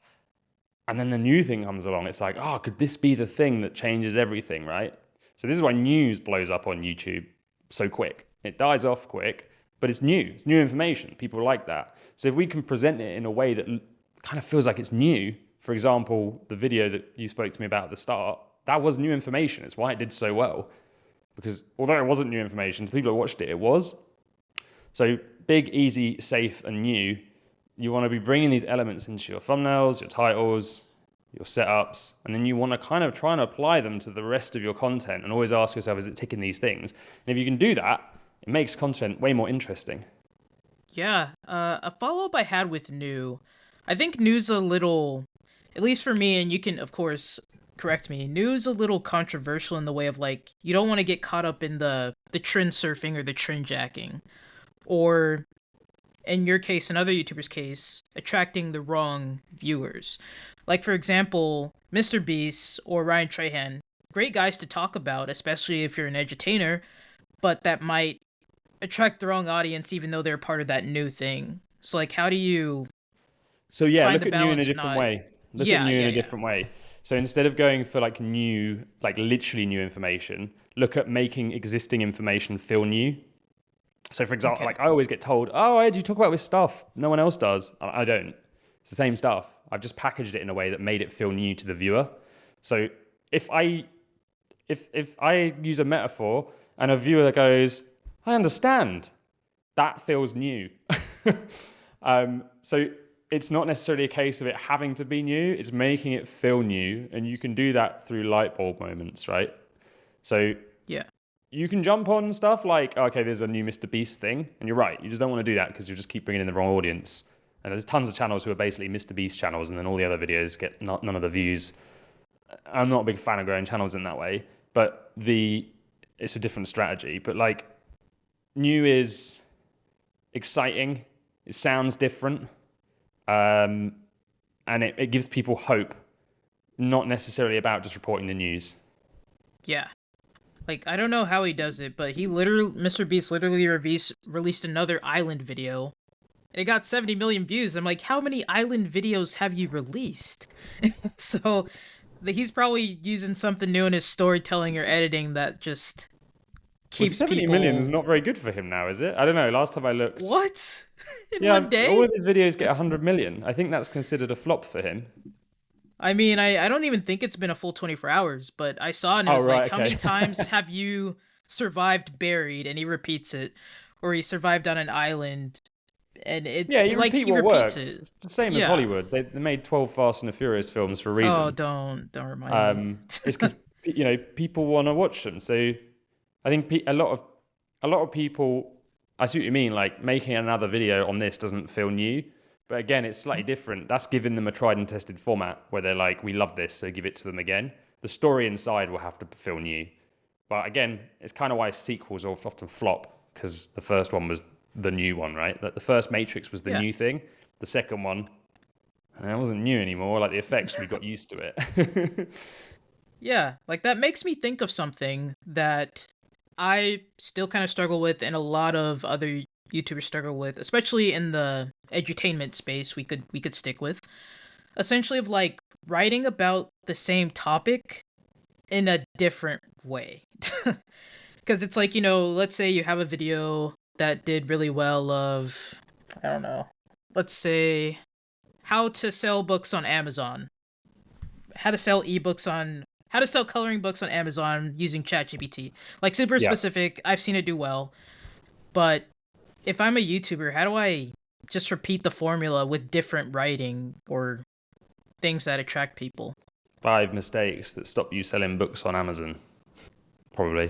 And then the new thing comes along. It's like, oh, could this be the thing that changes everything, right? So this is why news blows up on YouTube so quick. It dies off quick, but it's new. It's new information. People like that. So if we can present it in a way that kind of feels like it's new, for example, the video that you spoke to me about at the start, that was new information. It's why it did so well. Because although it wasn't new information, to people who watched it, it was. So big, easy, safe, and new. You want to be bringing these elements into your thumbnails, your titles, your setups, and then you want to kind of try and apply them to the rest of your content and always ask yourself, is it ticking these things? And if you can do that, it makes content way more interesting. Yeah. A follow-up I had with new, I think new's a little, at least for me, and you can, of course, correct me, new's a little controversial in the way of like, you don't want to get caught up in the trend surfing or the trend jacking. Or in your case and other YouTubers' case, attracting the wrong viewers. Like, for example, Mr. Beast or Ryan Trahan, great guys to talk about, especially if you're an edutainer, but that might attract the wrong audience even though they're part of that new thing. So, like, how do you So yeah, find look the at new in a balance of different not... way. Look at Yeah, new in yeah, a yeah. different way. So instead of going for like new, like literally new information, look at making existing information feel new. So for example, Okay. like I always get told, "Oh, Ed, you talk about this stuff. No one else does." I don't. It's the same stuff. I've just packaged it in a way that made it feel new to the viewer. So if I use a metaphor and a viewer goes, "I understand," that feels new. So it's not necessarily a case of it having to be new. It's making it feel new, and you can do that through light bulb moments, right? So Yeah. you can jump on stuff like, okay, there's a new Mr. Beast thing, and you're right. You just don't want to do that because you'll just keep bringing in the wrong audience. And there's tons of channels who are basically Mr. Beast channels, and then all the other videos get none of the views. I'm not a big fan of growing channels in that way, but it's a different strategy. But like, new is exciting. It sounds different, and it gives people hope. Not necessarily about just reporting the news. Yeah. Like, I don't know how he does it, but Mr. Beast literally released another island video. It got 70 million views. I'm like, how many island videos have you released? So, he's probably using something new in his storytelling or editing that just Well, keeps 70 million is people... not very good for him now, is it? I don't know. Last time I looked, What? In yeah, one day? all of his videos get 100 million. I think that's considered a flop for him. I mean, I don't even think it's been a full 24 hours, but I saw it and it Oh, was like, right, how many okay. times have you survived buried? And he repeats it. Or he survived on an island and Yeah, you like repeat he what repeats works. it. It's the same as Yeah. Hollywood. They made 12 Fast and the Furious films for a Oh, reason. don't remind me. It's because people want to watch them. So I think a lot of people. I see what you mean. Like making another video on this doesn't feel new, but again, it's slightly different. That's giving them a tried and tested format where they're like, "We love this, so give it to them again." The story inside will have to feel new, but again, it's kind of why sequels often flop because the first one was the new one, right? Like the first Matrix was the Yeah. new thing. The second one, it wasn't new anymore. Like the effects, we got used to it. Yeah, like that makes me think of something that I still kind of struggle with and a lot of other YouTubers struggle with, especially in the edutainment space we could stick with. Essentially of like writing about the same topic in a different way. Because it's like, let's say you have a video that did really well of, I don't know, let's say how to sell books on Amazon, how to sell ebooks on, how to sell coloring books on Amazon using ChatGPT. Like super Yeah. specific. I've seen it do well. But if I'm a YouTuber, how do I just repeat the formula with different writing or things that attract people? 5 mistakes that stop you selling books on Amazon. Probably.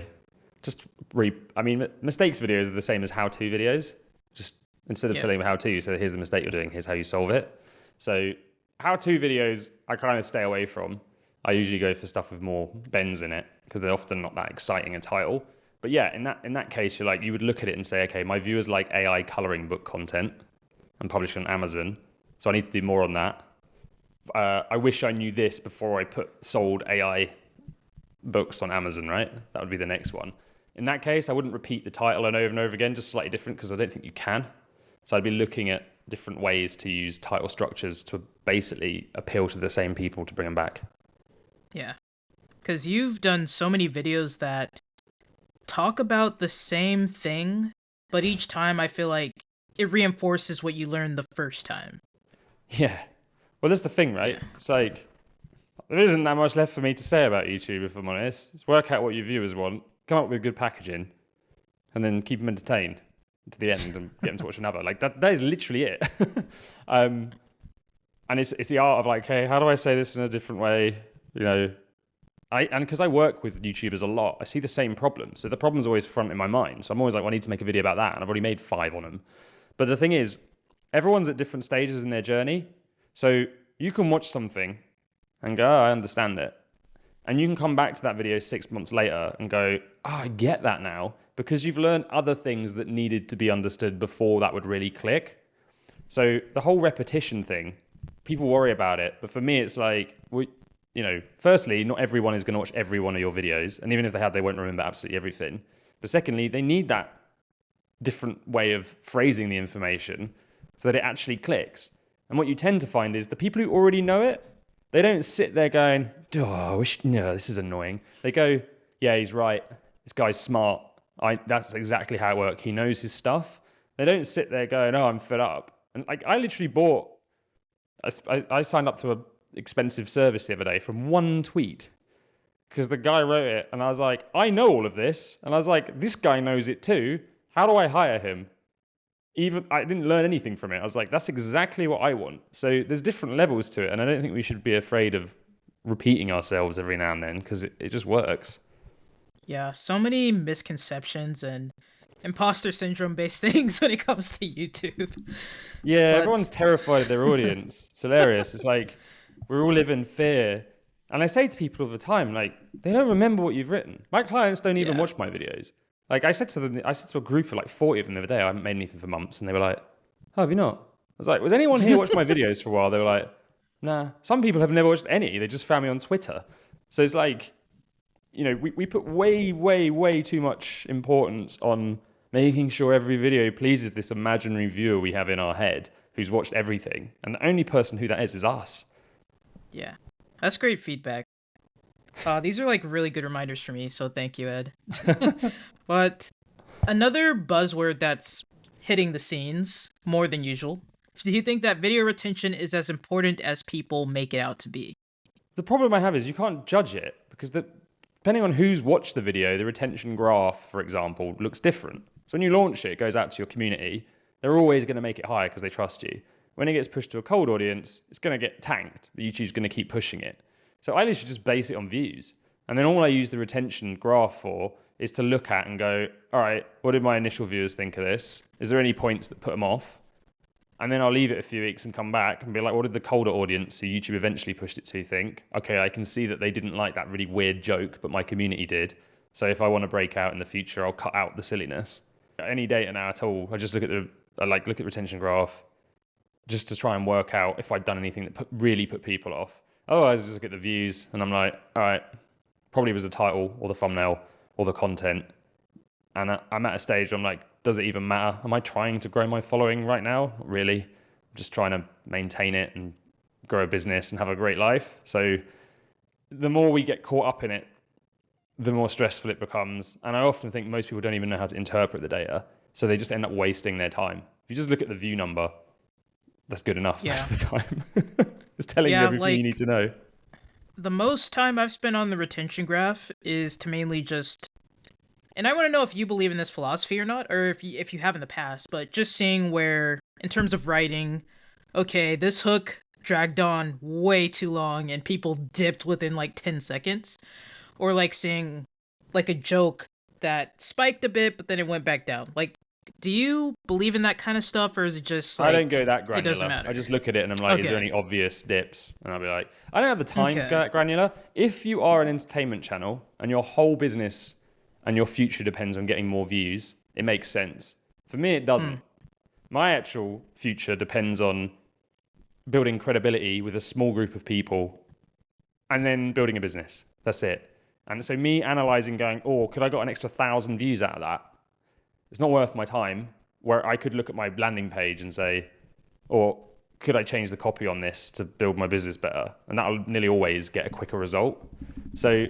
I mean, mistakes videos are the same as how-to videos. Just instead of Yeah. telling them how to, you say, here's the mistake you're doing, here's how you solve it. So how-to videos, I kind of stay away from. I usually go for stuff with more bends in it because they're often not that exciting a title. But yeah, in that case, you would look at it and say, okay, my viewers like AI coloring book content and publish on Amazon, so I need to do more on that. I wish I knew this before I sold AI books on Amazon, right? That would be the next one. In that case, I wouldn't repeat the title and over again, just slightly different because I don't think you can. So I'd be looking at different ways to use title structures to basically appeal to the same people to bring them back. Yeah. Because you've done so many videos that talk about the same thing, but each time I feel like it reinforces what you learned the first time. Yeah. Well, that's the thing, right? Yeah. It's like, there isn't that much left for me to say about YouTube, if I'm honest. It's work out what your viewers want, come up with good packaging, and then keep them entertained to the end and get them to watch another. Like, that is literally it. And it's the art of like, hey, how do I say this in a different way? And because I work with YouTubers a lot, I see the same problem. So the problem's always front in my mind. So I'm always like, well, I need to make a video about that. And I've already made 5 on them. But the thing is, everyone's at different stages in their journey. So you can watch something and go, oh, I understand it. And you can come back to that video 6 months later and go, oh, I get that now. Because you've learned other things that needed to be understood before that would really click. So the whole repetition thing, people worry about it, but for me, it's like, firstly, not everyone is going to watch every one of your videos, and even if they have, they won't remember absolutely everything. But secondly, they need that different way of phrasing the information so that it actually clicks. And what you tend to find is the people who already know it, they don't sit there going, oh, this is annoying. They go, yeah, he's right. This guy's smart. That's exactly how it works. He knows his stuff. They don't sit there going, oh, I'm fed up. And like, I literally I signed up to an expensive service the other day from one tweet because the guy wrote it and I was like, I know all of this. And I was like, this guy knows it too. How do I hire him? Even I didn't learn anything from it. I was like, that's exactly what I want. So there's different levels to it. And I don't think we should be afraid of repeating ourselves every now and then because it just works. Yeah, so many misconceptions and imposter syndrome based things when it comes to YouTube. Yeah, everyone's terrified of their audience. It's hilarious. It's like we all live in fear. And I say to people all the time, like, they don't remember what you've written. My clients don't even watch my videos. Like I said to a group of like 40 of them the other day, I haven't made anything for months, and they were like, oh, have you not? I was like, was anyone here watch my videos for a while? They were like, nah. Some people have never watched any. They just found me on Twitter. So it's like, we put way, way, way too much importance on making sure every video pleases this imaginary viewer we have in our head who's watched everything. And the only person who that is us. Yeah, that's great feedback. These are like really good reminders for me, so thank you, Ed. But another buzzword that's hitting the scenes more than usual. Do you think that video retention is as important as people make it out to be? The problem I have is you can't judge it because depending on who's watched the video, the retention graph, for example, looks different. So when you launch it, it goes out to your community. They're always going to make it higher because they trust you. When it gets pushed to a cold audience, it's going to get tanked. But YouTube's going to keep pushing it. So I literally just base it on views. And then all I use the retention graph for is to look at and go, all right, what did my initial viewers think of this? Is there any points that put them off? And then I'll leave it a few weeks and come back and be like, what did the colder audience who YouTube eventually pushed it to think? Okay, I can see that they didn't like that really weird joke, but my community did. So if I want to break out in the future, I'll cut out the silliness. Any data now at all, I just look at retention graph just to try and work out if I'd done anything that really put people off. Otherwise, I just look at the views and I'm like, all right, probably was the title or the thumbnail or the content. And I'm at a stage where I'm like, does it even matter? Am I trying to grow my following right now? Not really. I'm just trying to maintain it and grow a business and have a great life. So the more we get caught up in it, the more stressful it becomes. And I often think most people don't even know how to interpret the data. So they just end up wasting their time. If you just look at the view number, that's good enough most of the time. It's telling you everything you need to know. The most time I've spent on the retention graph is to mainly just, and I want to know if you believe in this philosophy or not, or if you have in the past, but just seeing where, in terms of writing, okay, this hook dragged on way too long and people dipped within like 10 seconds. Or like seeing like a joke that spiked a bit, but then it went back down. Like, do you believe in that kind of stuff, or is it just like, I don't go that granular. It doesn't matter. I just look at it and I'm like, is there any obvious dips? And I'll be like, I don't have the time to go that granular. If you are an entertainment channel and your whole business and your future depends on getting more views, it makes sense. For me, it doesn't. My actual future depends on building credibility with a small group of people and then building a business. That's it. And so me analyzing going, could I got an extra 1,000 views out of that? It's not worth my time, where I could look at my landing page and say, or could I change the copy on this to build my business better? And that'll nearly always get a quicker result. So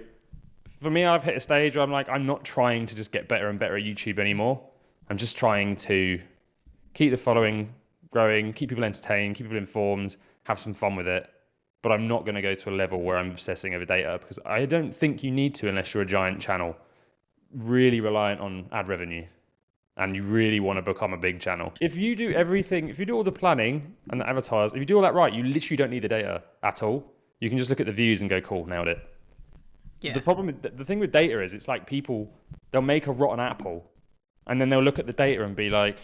for me, I've hit a stage where I'm like, I'm not trying to just get better and better at YouTube anymore. I'm just trying to keep the following growing, keep people entertained, keep people informed, have some fun with it. But I'm not going to go to a level where I'm obsessing over data because I don't think you need to unless you're a giant channel really reliant on ad revenue and you really want to become a big channel. If you do everything, if you do all the planning and the avatars, if you do all that right, you literally don't need the data at all. You can just look at the views and go, cool, nailed it. Yeah. The thing with data is it's like people, they'll make a rotten apple and then they'll look at the data and be like,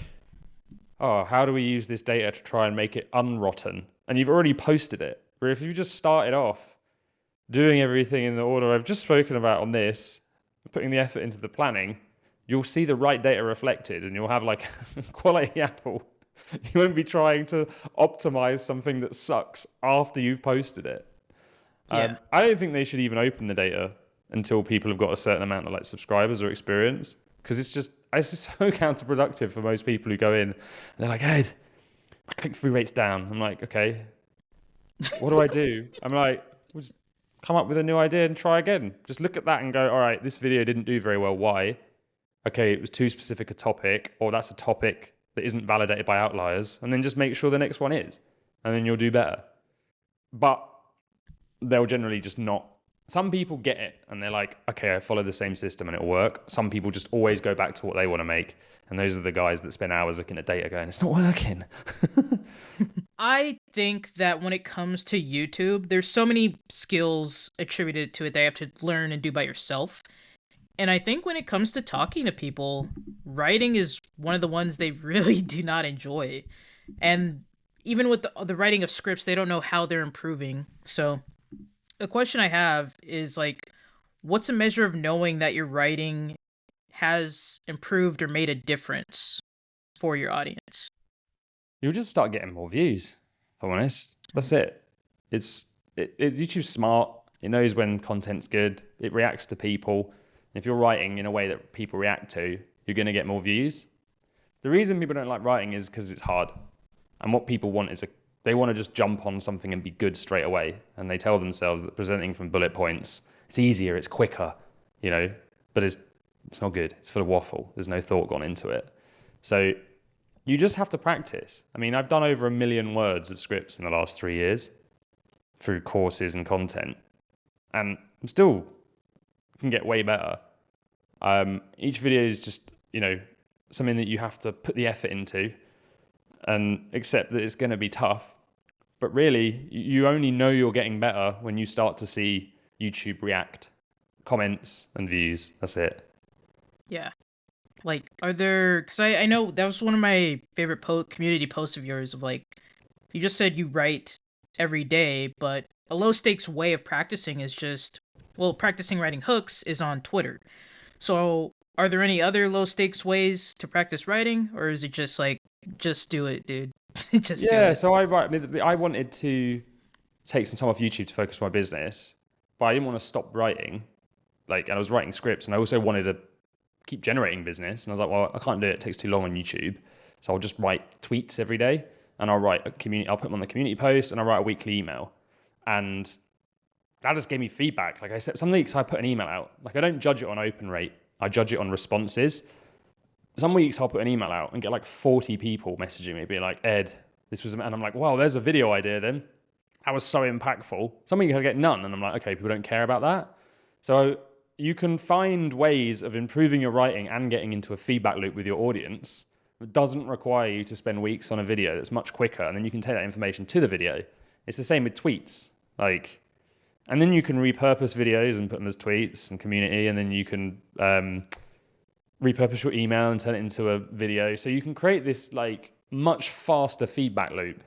oh, how do we use this data to try and make it unrotten? And you've already posted it. Where if you just started off doing everything in the order I've just spoken about on this, putting the effort into the planning, you'll see the right data reflected and you'll have like a quality apple You won't be trying to optimize something that sucks after you've posted it. Yeah. I don't think they should even open the data until people have got a certain amount of like subscribers or experience, because it's just so counterproductive for most people who go in and they're like, Ed, my click-through rate's down. I'm like, okay, what do I do? I'm like, well, just come up with a new idea and try again. Just look at that and go, all right, this video didn't do very well. Why? Okay, it was too specific a topic, or that's a topic that isn't validated by outliers, and then just make sure the next one is, and then you'll do better. But they'll generally just not. Some people get it and they're like, okay, I follow the same system and it'll work. Some people just always go back to what they want to make. And those are the guys that spend hours looking at data going, it's not working. I think that when it comes to YouTube, there's so many skills attributed to it that you have to learn and do by yourself. And I think when it comes to talking to people, writing is one of the ones they really do not enjoy. And even with the writing of scripts, they don't know how they're improving. So the question I have is like, what's a measure of knowing that your writing has improved or made a difference for your audience? You'll just start getting more views, if I'm honest. That's it. YouTube's smart. It knows when content's good. It reacts to people. If you're writing in a way that people react to, you're going to get more views. The reason people don't like writing is because it's hard. And what people want is they want to just jump on something and be good straight away. And they tell themselves that presenting from bullet points, it's easier, it's quicker, but it's not good. It's full of waffle. There's no thought gone into it. So you just have to practice. I mean, I've done over 1 million words of scripts in the last 3 years through courses and content. And I'm still can get way better. Each video is just, something that you have to put the effort into and accept that it's going to be tough. But really, you only know you're getting better when you start to see YouTube react, comments and views. That's it. Yeah. Like, are there, because I know that was one of my favorite community posts of yours of like, you just said you write every day, but a low stakes way of practicing is just, practicing writing hooks is on Twitter. So are there any other low stakes ways to practice writing, or is it just like, just do it, dude? Just do it. Yeah, so I wanted to take some time off YouTube to focus on my business, but I didn't want to stop writing. And I was writing scripts, and I also wanted to keep generating business. And I was like, well, I can't do it. It takes too long on YouTube. So I'll just write tweets every day, and I'll put them on the community post, and I'll write a weekly email. And that just gave me feedback. Like I said, some weeks I put an email out. Like I don't judge it on open rate. I judge it on responses. Some weeks I'll put an email out and get like 40 people messaging me, being like, Ed, and I'm like, wow, there's a video idea then. That was so impactful. Some weeks I get none, and I'm like, okay, people don't care about that. So you can find ways of improving your writing and getting into a feedback loop with your audience. It doesn't require you to spend weeks on a video. That's much quicker, and then you can take that information to the video. It's the same with tweets. And then you can repurpose videos and put them as tweets and community, and then you can repurpose your email and turn it into a video. So you can create this much faster feedback loop.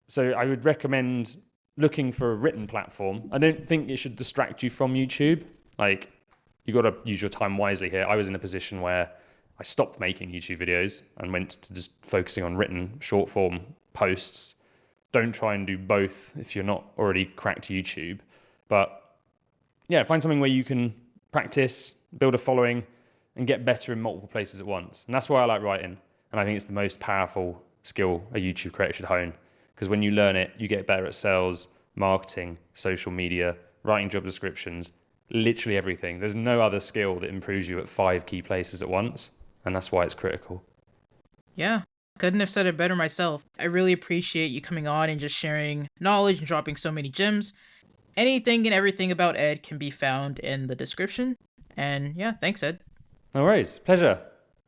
So I would recommend looking for a written platform. I don't think it should distract you from YouTube. You got to use your time wisely here. I was in a position where I stopped making YouTube videos and went to just focusing on written short form posts. Don't try and do both if you're not already cracked YouTube. But yeah, find something where you can practice, build a following, and get better in multiple places at once. And that's why I like writing. And I think it's the most powerful skill a YouTube creator should hone. Because when you learn it, you get better at sales, marketing, social media, writing job descriptions, literally everything. There's no other skill that improves you at 5 key places at once. And that's why it's critical. Yeah, couldn't have said it better myself. I really appreciate you coming on and just sharing knowledge and dropping so many gems. Anything and everything about Ed can be found in the description. And yeah, thanks, Ed. No worries. Pleasure.